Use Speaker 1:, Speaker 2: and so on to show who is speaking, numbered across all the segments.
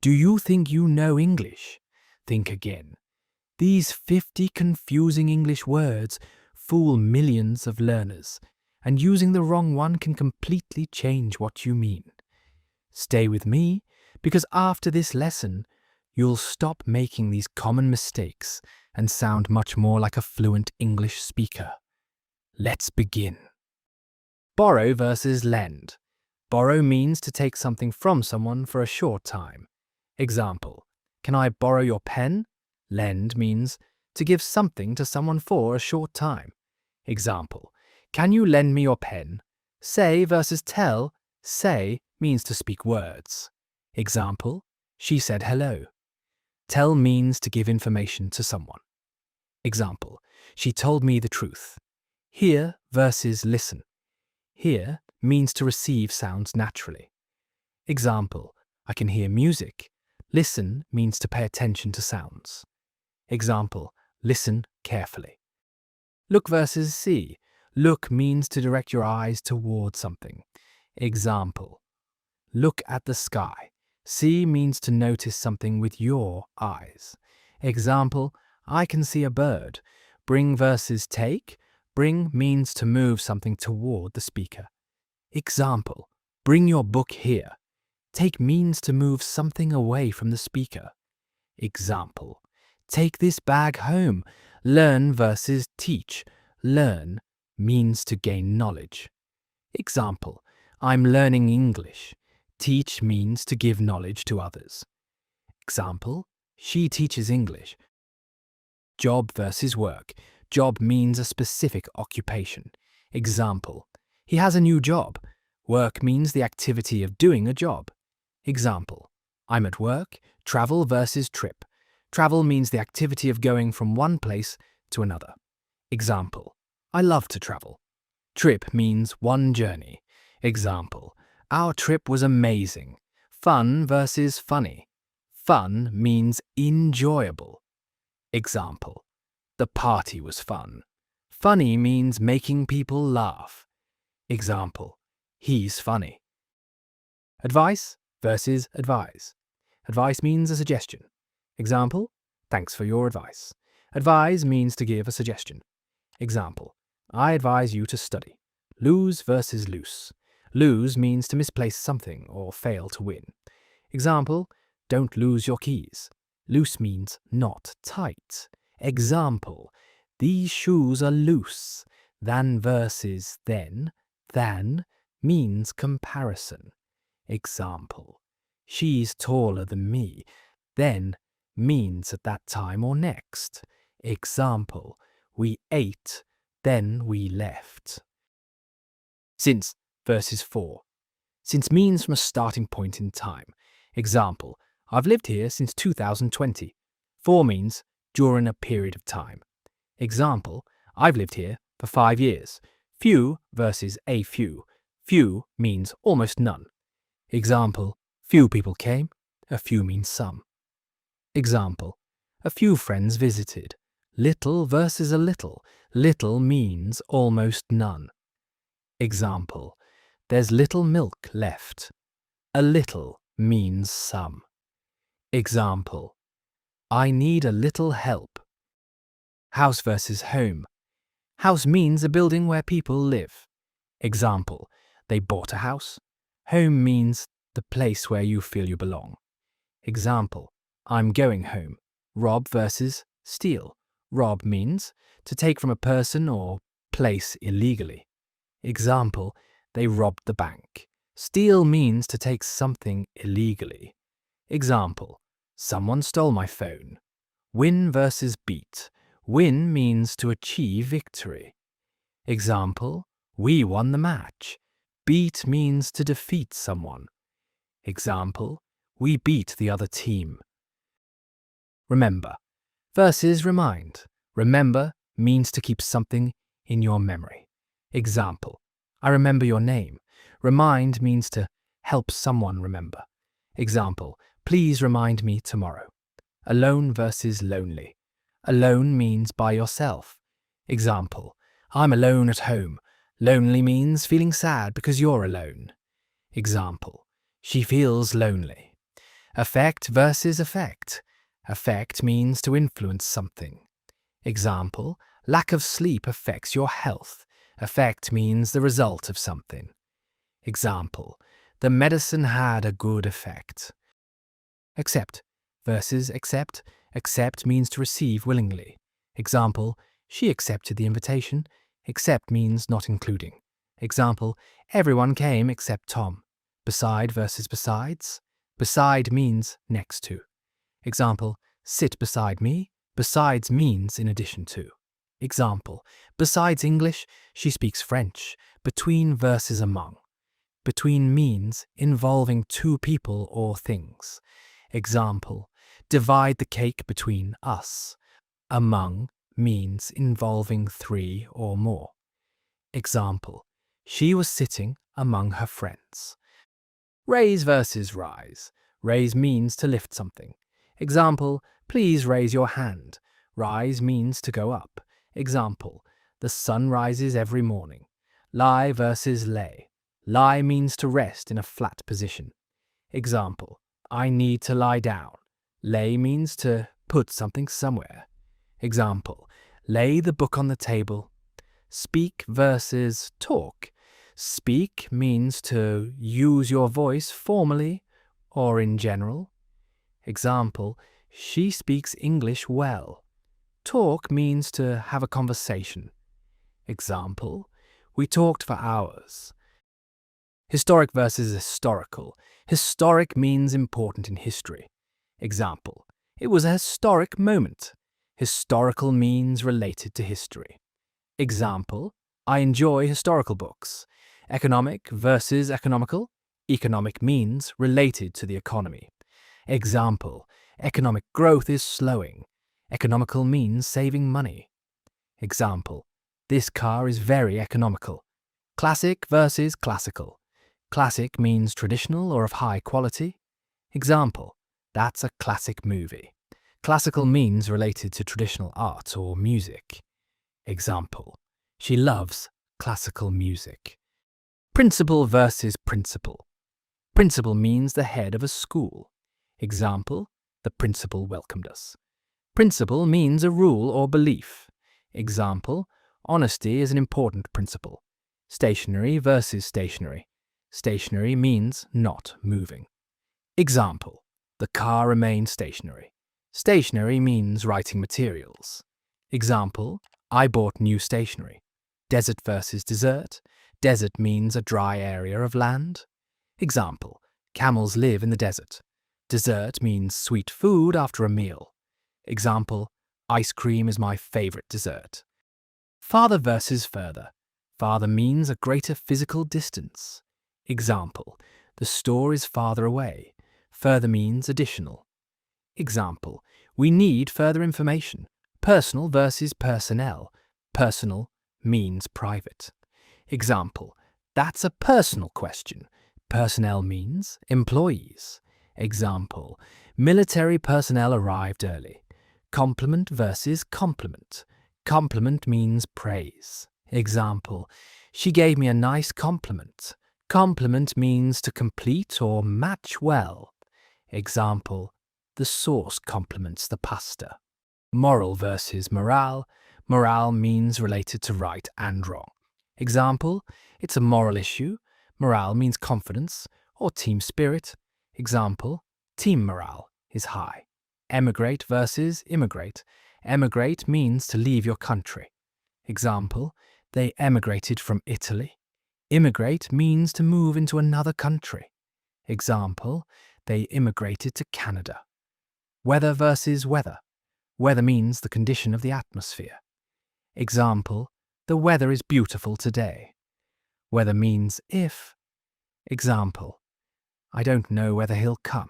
Speaker 1: Do you think you know English? Think again. These 50 confusing English words fool millions of learners, and using the wrong one can completely change what you mean. Stay with me, because after this lesson, you'll stop making these common mistakes and sound much more like a fluent English speaker. Let's begin. Borrow versus lend. Borrow means to take something from someone for a short time. Example, can I borrow your pen? Lend means to give something to someone for a short time. Example, can you lend me your pen? Say versus tell. Say means to speak words. Example, she said hello. Tell means to give information to someone. Example, she told me the truth. Hear versus listen. Hear means to receive sounds naturally. Example, I can hear music. Listen means to pay attention to sounds. Example, listen carefully. Look versus see. Look means to direct your eyes towards something. Example, look at the sky. See means to notice something with your eyes. Example, I can see a bird. Bring versus take. Bring means to move something toward the speaker. Example, bring your book here. Take means to move something away from the speaker. Example, take this bag home. Learn versus teach. Learn means to gain knowledge. Example, I'm learning English. Teach means to give knowledge to others. Example, she teaches English. Job versus work. Job means a specific occupation. Example, he has a new job. Work means the activity of doing a job. Example, I'm at work. Travel versus trip. Travel means the activity of going from one place to another. Example, I love to travel. Trip means one journey. Example, our trip was amazing. Fun versus funny. Fun means enjoyable. Example, the party was fun. Funny means making people laugh. Example, he's funny. Advice versus advise. Advice means a suggestion. Example, thanks for your advice. Advise means to give a suggestion. Example, I advise you to study. Lose versus loose. Lose means to misplace something or fail to win. Example, don't lose your keys. Loose means not tight. Example, these shoes are loose. Than versus then. Than means comparison. Example, she's taller than me. Then means at that time or next. Example, we ate, then we left. Since versus for. Since means from a starting point in time. Example, I've lived here since 2020. For means during a period of time. Example, I've lived here for 5 years. Few versus a few. Few means almost none. Example, few people came. A few means some. Example, a few friends visited. Little versus a little. Little means almost none. Example, there's little milk left. A little means some. Example, I need a little help. House versus home. House means a building where people live. Example, they bought a house. Home means the place where you feel you belong. Example, I'm going home. Rob versus steal. Rob means to take from a person or place illegally. Example, they robbed the bank. Steal means to take something illegally. Example, someone stole my phone. Win versus beat. Win means to achieve victory. Example, we won the match. Beat means to defeat someone. Example, we beat the other team. Remember versus remind. Remember means to keep something in your memory. Example, I remember your name. Remind means to help someone remember. Example, please remind me tomorrow. Alone versus lonely. Alone means by yourself. Example, I'm alone at home. Lonely means feeling sad because you're alone. Example, she feels lonely. Affect versus effect. Affect means to influence something. Example, lack of sleep affects your health. Effect means the result of something. Example, the medicine had a good effect. Accept versus accept. Accept means to receive willingly. Example, she accepted the invitation. Accept means not including. Example, everyone came except Tom. Beside versus besides. Beside means next to. Example, sit beside me. Besides means in addition to. Example, besides English, she speaks French. Between versus among. Between means involving two people or things. Example, divide the cake between us. Among means involving three or more. Example, she was sitting among her friends. Raise versus rise. Raise means to lift something. Example, please raise your hand. Rise means to go up. Example, the sun rises every morning. Lie versus lay. Lie means to rest in a flat position. Example, I need to lie down. Lay means to put something somewhere. Example, lay the book on the table. Speak versus talk. Speak means to use your voice formally or in general. Example, she speaks English well. Talk means to have a conversation. Example, we talked for hours. Historic versus historical. Historic means important in history. Example, it was a historic moment. Historical means related to history. Example, I enjoy historical books. Economic versus economical. Economic means related to the economy. Example, economic growth is slowing. Economical means saving money. Example, this car is very economical. Classic versus classical. Classic means traditional or of high quality. Example, that's a classic movie. Classical means related to traditional art or music. Example, she loves classical music. Principal versus principal. Principal means the head of a school. Example, the principal welcomed us. Principle means a rule or belief. Example, honesty is an important principle. Stationary versus stationary. Stationary means not moving. Example, the car remained stationary. Stationary means writing materials. Example, I bought new stationery. Desert versus desert. Desert means a dry area of land. Example, camels live in the desert. Dessert means sweet food after a meal. Example, ice cream is my favorite dessert. Farther versus further. Farther means a greater physical distance. Example, the store is farther away. Further means additional. Example, we need further information. Personal versus personnel. Personal means private. Example, that's a personal question. Personnel means employees. Example, military personnel arrived early. Compliment versus compliment. Compliment means praise. Example, she gave me a nice compliment. Compliment means to complete or match well. Example, the sauce complements the pasta. Moral versus morale. Morale means related to right and wrong. Example, it's a moral issue. Morale means confidence or team spirit. Example, team morale is high. Emigrate versus immigrate. Emigrate means to leave your country. Example, they emigrated from Italy. Immigrate means to move into another country. Example, they immigrated to Canada. Weather versus weather. Weather means the condition of the atmosphere. Example, the weather is beautiful today. Weather means if. Example, I don't know whether he'll come.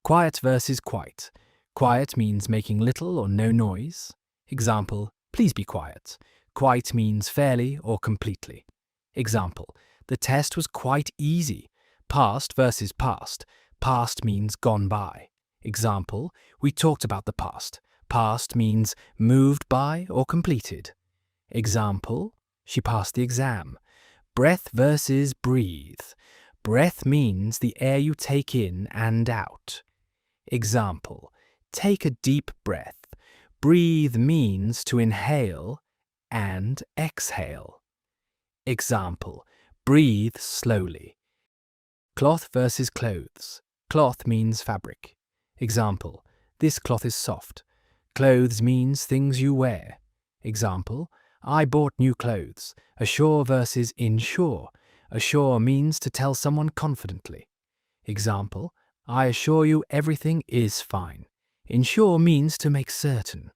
Speaker 1: Quiet versus quiet. Quiet means making little or no noise. Example, please be quiet. Quite means fairly or completely. Example, the test was quite easy. Past versus past. Past means gone by. Example, we talked about the past. Past means moved by or completed. Example, she passed the exam. Breath versus breathe. Breath means the air you take in and out. Example, take a deep breath. Breathe means to inhale and exhale. Example, breathe slowly. Cloth versus clothes. Cloth means fabric. Example, this cloth is soft. Clothes means things you wear. Example, I bought new clothes. Assure versus insure. Assure means to tell someone confidently. Example, I assure you everything is fine. Ensure means to make certain.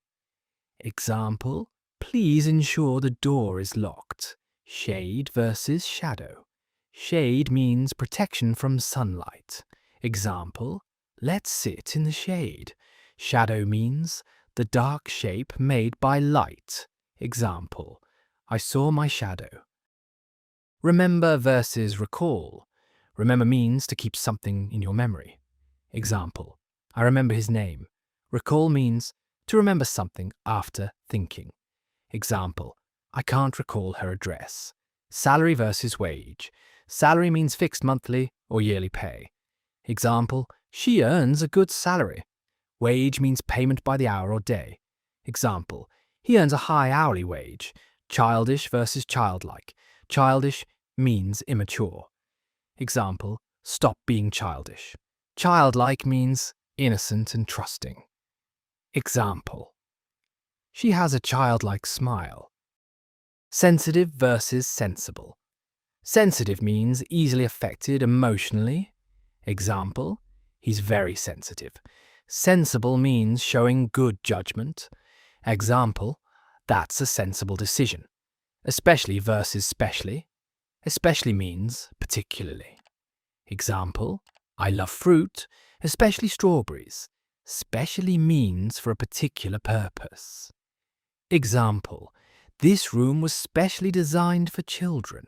Speaker 1: Example, please ensure the door is locked. Shade versus shadow. Shade means protection from sunlight. Example, let's sit in the shade. Shadow means the dark shape made by light. Example, I saw my shadow. Remember versus recall. Remember means to keep something in your memory. Example, I remember his name. Recall means to remember something after thinking. Example, I can't recall her address. Salary versus wage. Salary means fixed monthly or yearly pay. Example, she earns a good salary. Wage means payment by the hour or day. Example, he earns a high hourly wage. Childish versus childlike. Childish means immature. Example, stop being childish. Childlike means innocent and trusting. Example, she has a childlike smile. Sensitive versus sensible. Sensitive means easily affected emotionally. Example, he's very sensitive. Sensible means showing good judgment. Example, that's a sensible decision. Especially versus specially. Especially means particularly. Example, I love fruit, especially strawberries. Specially means for a particular purpose. Example, this room was specially designed for children.